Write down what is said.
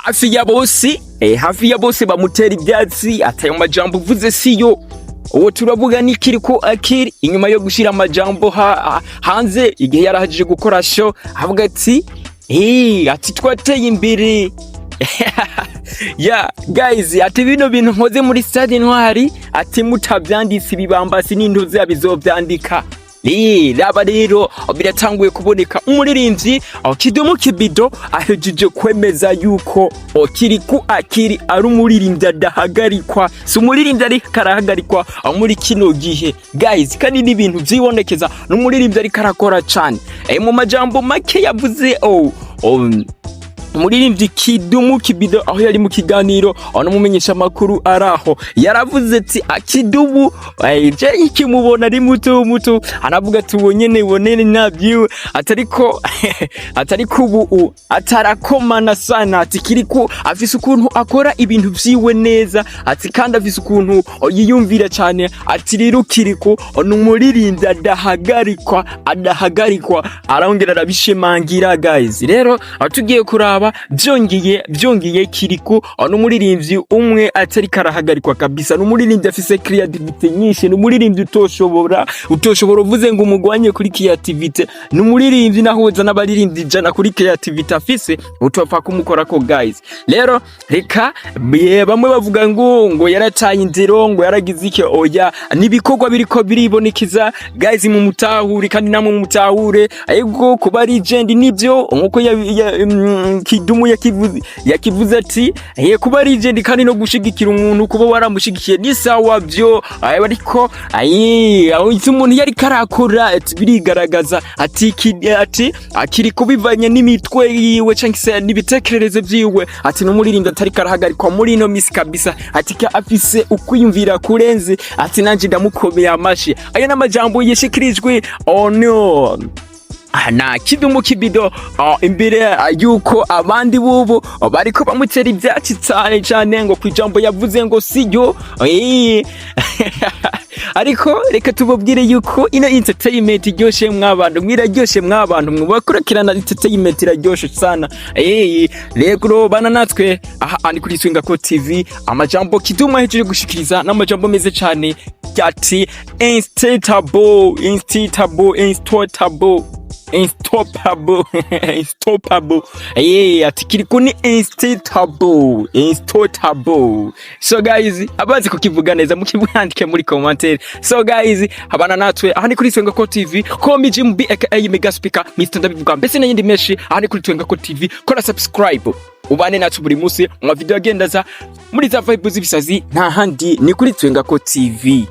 hafi ya bose bamutera ibyatsi atayo majambo uvuze siyo. Uwo turavuga ni Kiriko Akili inyuma yo gushira amajambo hanze igihe yarahajije gukora show avuga ati ati twateye imbere. Guys, ati bino bintu nkoze muri Stade Intwari ati mutabyanditse ibibambasi n'intuze abizobyandika. Raba rero biratanguye kuboneka umuririmbyi Kidumu Kibido ahejeje kwemeza yuko Kirikou Akili ari umuririmbyi adahagarikwa, si umuririmbyi ari karahagarikwa muri kino gihe. Guys, kandi n'ibintu byibonekeza n'umuririmbyi ari karakora cyane. Mu majambo make yavuze umuririmbyi Kidumu Kibido aho yari mu kiganiro n'umumenyesha makuru araho yaravuze ati Kidumu je ikimubona ari muto anavuga ati wonyene wonene nabyiwe atariko ubu atarakomana sana ati Kiriko afise ukuntu akora ibintu vyiwe neza ati kandi afise ukuntu yiyumvira cyane ati rero Kiriko n'umuririmbyi adahagarikwa arongera arabishimangira. Guys, rero atugiye kuraba byongeye Kiriko n'umuririmbyi umwe atari karahagarikwa kabisa, n'umuririmbyi afise creativity nyinshi, n'umuririmbyi utoshobora uvuze ngo umugwanye kuri creativity, n'umuririmbyi nahoza n'abaririmbyi jana kuri creativity afise utopfa kumukora ko. Guys, rero reka bamwe bavuga ngo yarataye inziro ngo yaragize iki, oya nibikorwa biriko biribonekeza. Guys, mu mutahure kandi namwe mu mutahure ayego kuba legend nibyo nkuko Kidumu yakivuze ati kuba legend kandi no gushigikira umuntu kuba waramushigikiye ni sawa byo, ariko aho umuntu yari karakora birigaragaza ati akiri kubivanye n'imitwe yiwe cyangwa n'ibitekerezo byiwe ati n'umuririmbyi atari karahagarikwa muri ino misi kabisa ati afise ukwiyumvira kurenze ati nanje ndamukomeye amashi. Ayo n'amajambo yeshikirijwe na Kidumu Kibido imbere yuko abandi bubu bariko bamutera ibyatsi cyane ngo kwijambo yavuze ngo sijyo. Ariko reka tubabwire yuko ino entertainment iryoshe mwabantu mwakurikirana entertainment iraryoshe sana. Rego bana natwe ani kuri TWENGAKO TV amajambo Kidumu ahejeje gushikiriza n'amajambo meze cyane ati unstoppable. Ati Kiriko ni unstoppable. So guys, abazi kukivuga neza mukibwandike muri commentaire. So guys, abana natwe aha ni kuri TWENGAKO TV komi Jimb aka Mega Speaker Mr. Ndabivuga mbese n'indi meshi aha ni kuri TWENGAKO TV kora subscribe ubane natwe buri munsi mu video agendaza muri za vibes z'ibisazi nta handi ni kuri TWENGAKO TV.